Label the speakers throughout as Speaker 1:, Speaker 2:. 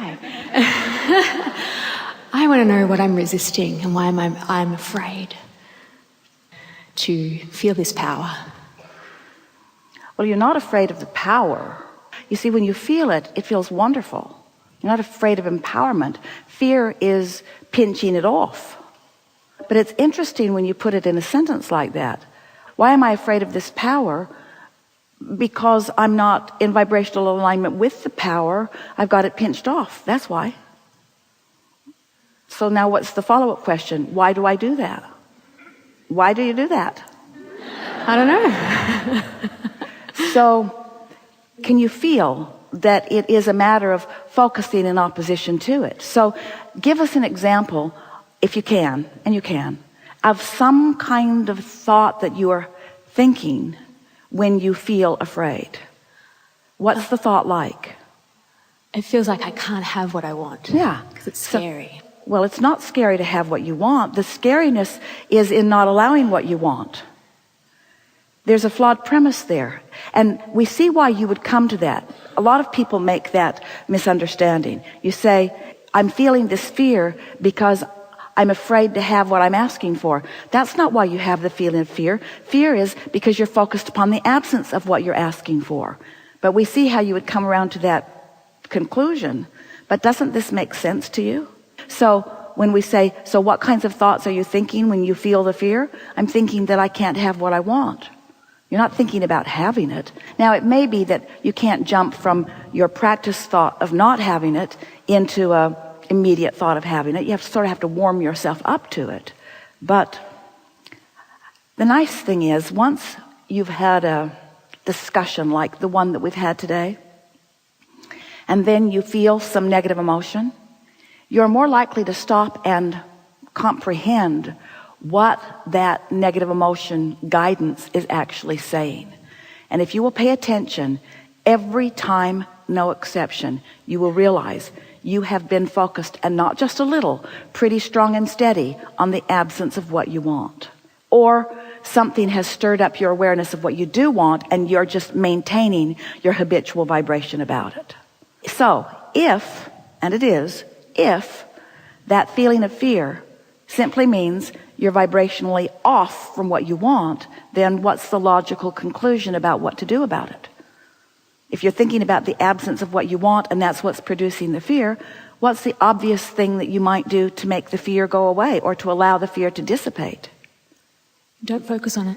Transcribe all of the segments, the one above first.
Speaker 1: Hi. I want to know what I'm resisting and why I'm afraid to feel this power.
Speaker 2: Well, you're not afraid of the power. You see, when you feel it, it feels wonderful. You're not afraid of empowerment. Fear is pinching it off. But it's interesting when you put it in a sentence like that. Why am I afraid of this power? Because I'm not in vibrational alignment with the power. I've got it pinched off. That's why. So now what's the follow-up question? Why do I do that? Why do you do that?
Speaker 1: I don't know.
Speaker 2: So can you feel that it is a matter of focusing in opposition to it? So give us an example, if you can, and you can, of some kind of thought that you are thinking when you feel afraid. What's the thought like?
Speaker 1: It feels like I can't have what I want.
Speaker 2: Yeah.
Speaker 1: Because it's scary.
Speaker 2: Well, it's not scary to have what you want. The scariness is in not allowing what you want. There's a flawed premise there. And we see why you would come to that. A lot of people make that misunderstanding. You say, I'm feeling this fear because I'm afraid to have what I'm asking for. That's not why you have the feeling of fear. Fear is because you're focused upon the absence of what you're asking for. But we see how you would come around to that conclusion. But doesn't this make sense to you? So when we say, so what kinds of thoughts are you thinking when you feel the fear? I'm thinking that I can't have what I want. You're not thinking about having it. Now, it may be that you can't jump from your practice thought of not having it into a immediate thought of having it. You have to warm yourself up to it. But the nice thing is, once you've had a discussion like the one that we've had today, and then you feel some negative emotion, you're more likely to stop and comprehend what that negative emotion guidance is actually saying. And if you will pay attention, every time, no exception, you will realize you have been focused, and not just a little, pretty strong and steady on the absence of what you want. Or something has stirred up your awareness of what you do want, and you're just maintaining your habitual vibration about it. So if, and it is, if that feeling of fear simply means you're vibrationally off from what you want, then what's the logical conclusion about what to do about it? If you're thinking about the absence of what you want and that's what's producing the fear, what's the obvious thing that you might do to make the fear go away or to allow the fear to dissipate?
Speaker 1: Don't focus on it.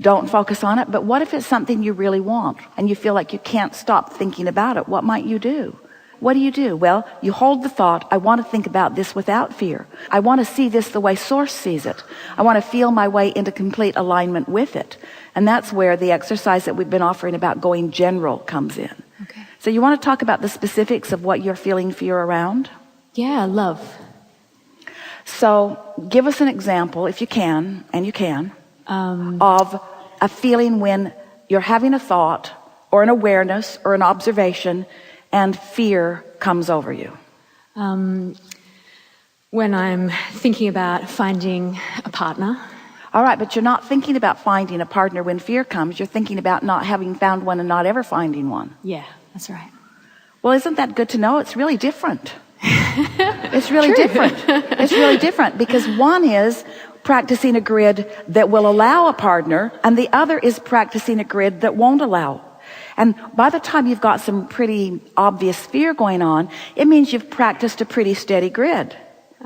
Speaker 2: Don't focus on it. But what if it's something you really want and you feel like you can't stop thinking about it? What might you do? What do you do? Well, you hold the thought, I want to think about this without fear. I want to see this the way Source sees it. I want to feel my way into complete alignment with it. And that's where the exercise that we've been offering about going general comes in.
Speaker 1: Okay.
Speaker 2: So you want to talk about the specifics of what you're feeling fear around?
Speaker 1: Yeah, love.
Speaker 2: So give us an example, if you can, and you can, of a feeling when you're having a thought or an awareness or an observation and fear comes over you.
Speaker 1: When I'm thinking about finding a partner.
Speaker 2: All right, but you're not thinking about finding a partner when fear comes. You're thinking about not having found one and not ever finding one.
Speaker 1: Yeah, that's right.
Speaker 2: Well, isn't that good to know? It's really different. It's really different. It's really different because one is practicing a grid that will allow a partner and the other is practicing a grid that won't allow. And by the time you've got some pretty obvious fear going on, it means you've practiced a pretty steady grid.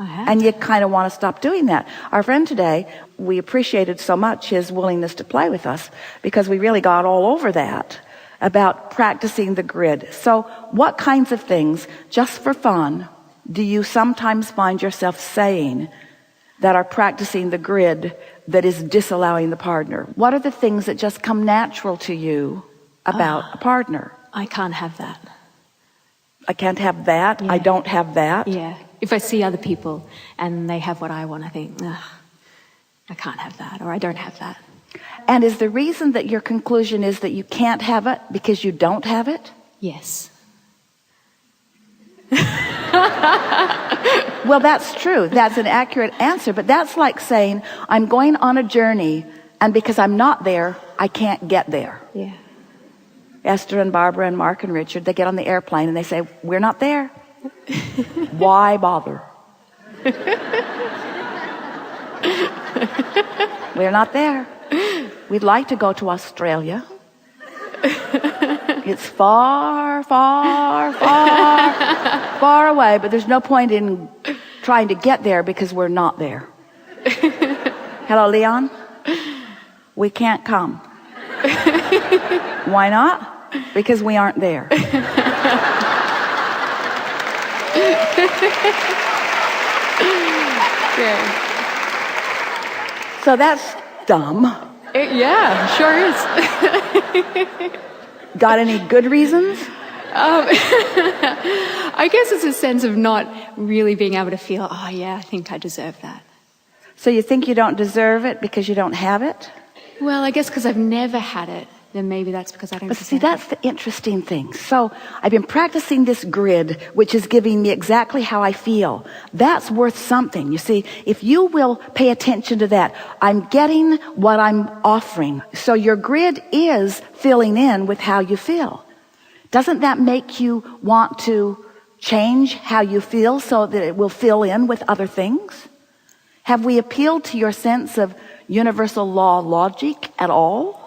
Speaker 2: And you kind of want to stop doing that. Our friend today, we appreciated so much his willingness to play with us because we really got all over that about practicing the grid. So what kinds of things, just for fun, do you sometimes find yourself saying that are practicing the grid that is disallowing the partner? What are the things that just come natural to you about a partner?
Speaker 1: I can't have that.
Speaker 2: I can't have that.
Speaker 1: Yeah.
Speaker 2: I don't have that.
Speaker 1: Yeah. If I see other people and they have what I want, I think, I can't have that, or I don't have that.
Speaker 2: And is the reason that your conclusion is that you can't have it because you don't have it?
Speaker 1: Yes.
Speaker 2: Well, that's true. That's an accurate answer. But that's like saying, I'm going on a journey, and because I'm not there, I can't get there.
Speaker 1: Yeah.
Speaker 2: Esther and Barbara and Mark and Richard, they get on the airplane and they say, we're not there. Why bother? We're not there. We'd like to go to Australia. It's far, far, far, far away, but there's no point in trying to get there because we're not there. Hello, Leon? We can't come. Why not? Because we aren't there.
Speaker 1: Yeah.
Speaker 2: So that's dumb.
Speaker 1: Yeah, sure is.
Speaker 2: Got any good reasons?
Speaker 1: I guess it's a sense of not really being able to feel, oh yeah, I think I deserve that.
Speaker 2: So you think you don't deserve it because you don't have it?
Speaker 1: Well, I guess because I've never had it, then maybe that's because I don't
Speaker 2: But
Speaker 1: deserve
Speaker 2: see, that's the interesting thing. So I've been practicing this grid, which is giving me exactly how I feel. That's worth something. You see, if you will pay attention to that, I'm getting what I'm offering. So your grid is filling in with how you feel. Doesn't that make you want to change how you feel so that it will fill in with other things? Have we appealed to your sense of universal law logic at all?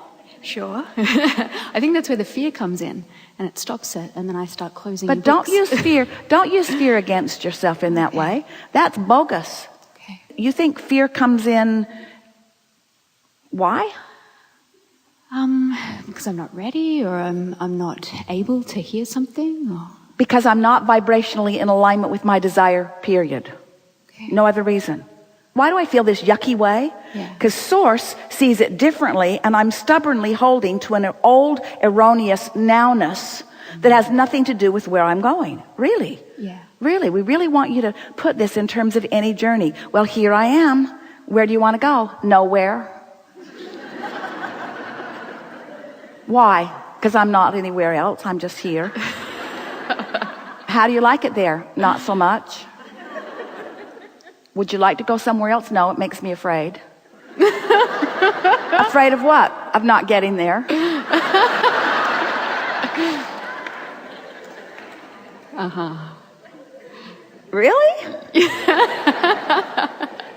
Speaker 1: Sure. I think that's where the fear comes in, and it stops it, and then I start closing.
Speaker 2: But don't use fear against yourself in that way. That's bogus.
Speaker 1: Okay.
Speaker 2: You think fear comes in, why?
Speaker 1: Because I'm not ready, or I'm not able to hear something, or...
Speaker 2: Because I'm not vibrationally in alignment with my desire, period.
Speaker 1: Okay.
Speaker 2: No other reason. Why do I feel this yucky way? Because Source sees it differently, and I'm stubbornly holding to an old, erroneous nowness that has nothing to do with where I'm going. Really?
Speaker 1: Yeah.
Speaker 2: Really, we really want you to put this in terms of any journey. Well, here I am. Where do you want to go? Nowhere. Why? Because I'm not anywhere else. I'm just here. How do you like it there? Not so much. Would you like to go somewhere else? No, it makes me afraid. Afraid of what? Of not getting there. Really?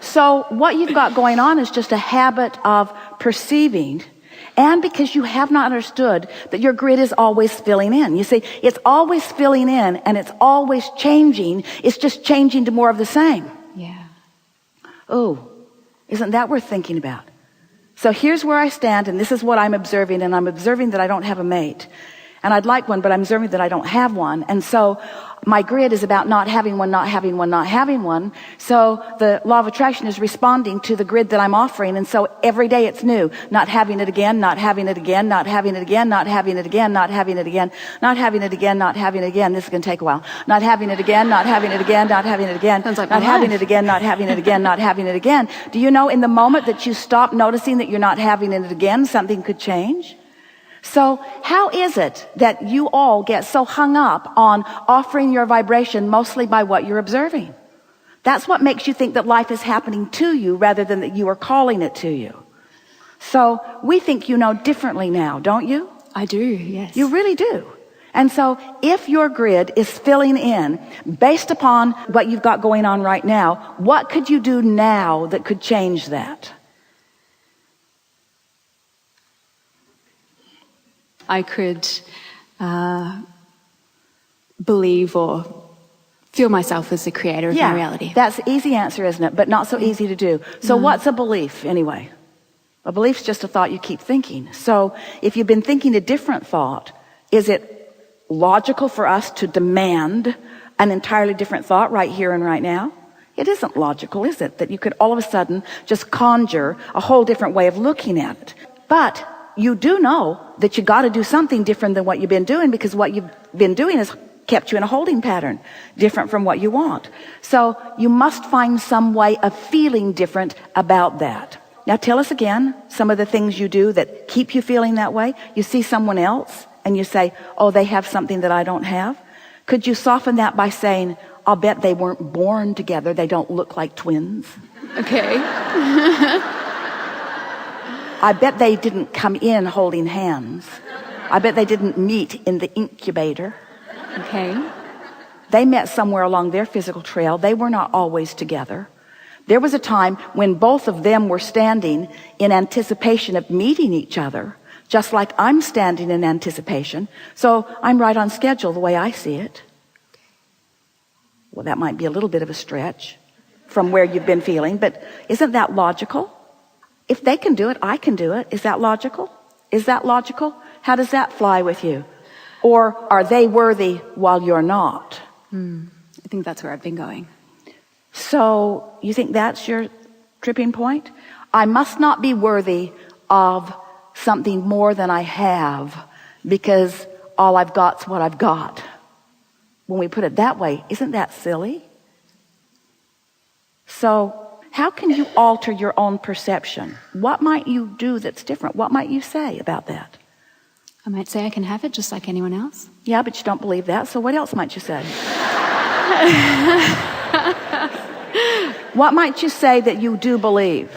Speaker 2: So what you've got going on is just a habit of perceiving, and because you have not understood that your grid is always filling in. You see, it's always filling in and it's always changing. It's just changing to more of the same.
Speaker 1: Yeah.
Speaker 2: Oh, isn't that worth thinking about? So here's where I stand, and this is what I'm observing, and I'm observing that I don't have a mate. And I'd like one, but I'm observing that I don't have one. And so my grid is about not having one, not having one, not having one. So the law of attraction is responding to the grid that I'm offering. And so every day it's new. Not having it again, not having it again, not having it again, not having it again, not having it again, not having it again, not having it again. This is going to take a while. Not having it again, not having it again, not having it again.
Speaker 1: Sounds like
Speaker 2: not having it again, not having it again, not having it again. Do you know in the moment that you stop noticing that you're not having it again, something could change? So how is it that you all get so hung up on offering your vibration mostly by what you're observing? That's what makes you think that life is happening to you rather than that you are calling it to you. So we think you know differently now, don't you?
Speaker 1: I do, yes.
Speaker 2: You really do. And so if your grid is filling in based upon what you've got going on right now, what could you do now that could change that?
Speaker 1: I could believe or feel myself as the creator of my reality.
Speaker 2: That's the easy answer, isn't it? But not so easy to do. So what's a belief anyway? A belief's just a thought you keep thinking. So if you've been thinking a different thought, is it logical for us to demand an entirely different thought right here and right now? It isn't logical, is it? That you could all of a sudden just conjure a whole different way of looking at it. But you do know that you got to do something different than what you've been doing, because what you've been doing has kept you in a holding pattern different from what you want. So you must find some way of feeling different about that. Now tell us again some of the things you do that keep you feeling that way. You see someone else and you say, oh, they have something that I don't have. Could you soften that by saying, I'll bet they weren't born together. They don't look like twins.
Speaker 1: Okay.
Speaker 2: I bet they didn't come in holding hands. I bet they didn't meet in the incubator.
Speaker 1: Okay.
Speaker 2: They met somewhere along their physical trail. They were not always together. There was a time when both of them were standing in anticipation of meeting each other, just like I'm standing in anticipation. So I'm right on schedule the way I see it. Well, that might be a little bit of a stretch from where you've been feeling, but isn't that logical? If they can do it, I can do it. Is that logical? Is that logical? How does that fly with you? Or are they worthy while you're not?
Speaker 1: I think that's where I've been going.
Speaker 2: So you think that's your tripping point? I must not be worthy of something more than I have because all I've got's what I've got. When we put it that way, isn't that silly? So how can you alter your own perception? What might you do that's different? What might you say about that?
Speaker 1: I might say I can have it just like anyone else.
Speaker 2: Yeah, but you don't believe that, so what else might you say? What might you say that you do believe?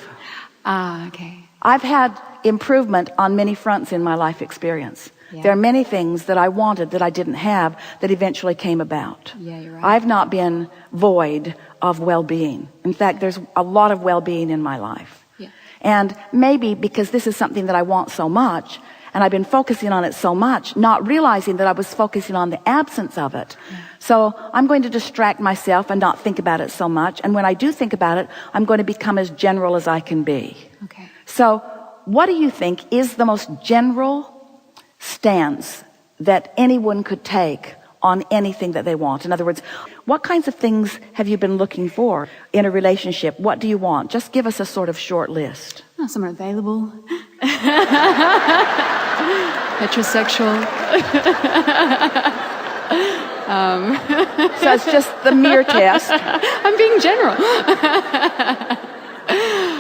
Speaker 1: Okay.
Speaker 2: I've had improvement on many fronts in my life experience.
Speaker 1: Yeah.
Speaker 2: There are many things that I wanted that I didn't have that eventually came about.
Speaker 1: Yeah, you're right.
Speaker 2: I've not been void of well-being. In fact, there's a lot of well-being in my life.
Speaker 1: Yeah.
Speaker 2: And maybe because this is something that I want so much, and I've been focusing on it so much, not realizing that I was focusing on the absence of it. Yeah. So I'm going to distract myself and not think about it so much. And when I do think about it, I'm going to become as general as I can be.
Speaker 1: Okay.
Speaker 2: So what do you think is the most general stance that anyone could take on anything that they want? In other words, what kinds of things have you been looking for in a relationship? What do you want? Just give us a sort of short list.
Speaker 1: Oh, someone available. Heterosexual.
Speaker 2: So it's just the mere test.
Speaker 1: I'm being general.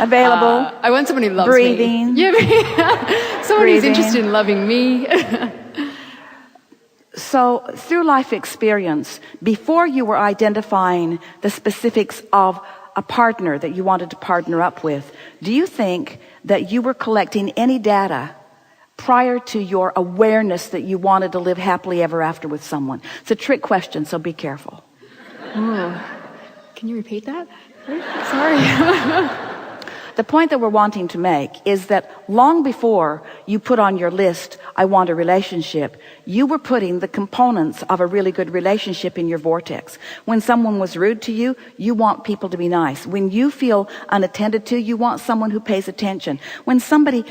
Speaker 2: Available.
Speaker 1: I want someone who loves
Speaker 2: breathing,
Speaker 1: me. Yeah, someone who's interested in loving me.
Speaker 2: So through life experience, before you were identifying the specifics of a partner that you wanted to partner up with, do you think that you were collecting any data prior to your awareness that you wanted to live happily ever after with someone? It's a trick question, so be careful.
Speaker 1: Ooh. Can you repeat that? Sorry.
Speaker 2: The point that we're wanting to make is that long before you put on your list, I want a relationship, you were putting the components of a really good relationship in your vortex. When someone was rude to you, you want people to be nice. When you feel unattended to, you want someone who pays attention. When somebody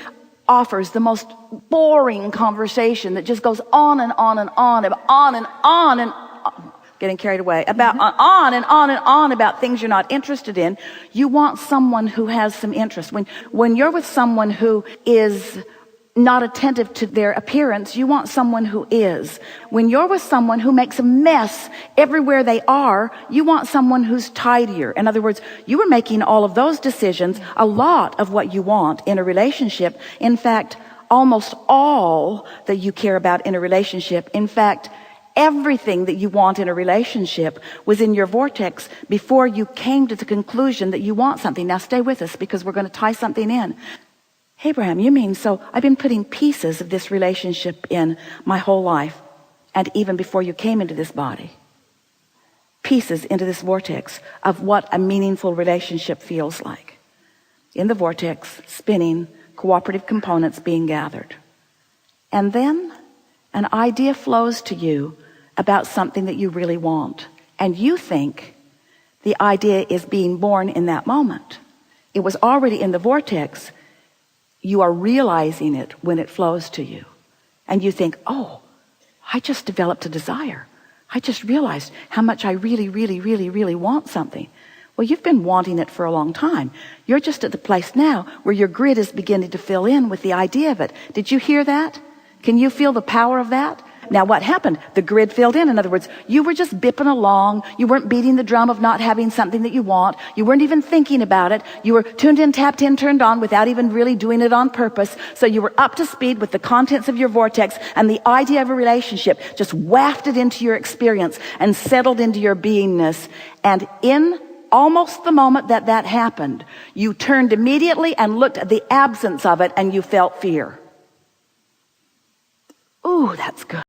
Speaker 2: offers the most boring conversation that just goes on and on and on and on and on and on, getting carried away, about on and on and on about things you're not interested in, you want someone who has some interest. When you're with someone who is not attentive to their appearance, you want someone who is. When you're with someone who makes a mess everywhere they are, you want someone who's tidier. In other words, you were making all of those decisions, a lot of what you want in a relationship. In fact, almost all that you care about in a relationship, in fact, everything that you want in a relationship was in your vortex before you came to the conclusion that you want something. Now stay with us because we're going to tie something in. Abraham, you mean, so I've been putting pieces of this relationship in my whole life, and even before you came into this body, pieces into this vortex of what a meaningful relationship feels like. In the vortex, spinning, cooperative components being gathered. And then an idea flows to you about something that you really want. And you think the idea is being born in that moment. It was already in the vortex. You are realizing it when it flows to you. And you think, oh, I just developed a desire. I just realized how much I really, really, really, really want something. Well, you've been wanting it for a long time. You're just at the place now where your grid is beginning to fill in with the idea of it. Did you hear that? Can you feel the power of that? Now what happened? The grid filled in. In other words, you were just bipping along. You weren't beating the drum of not having something that you want. You weren't even thinking about it. You were tuned in, tapped in, turned on without even really doing it on purpose. So you were up to speed with the contents of your vortex, and the idea of a relationship just wafted into your experience and settled into your beingness. And in almost the moment that that happened, you turned immediately and looked at the absence of it, and you felt fear. Ooh, that's good.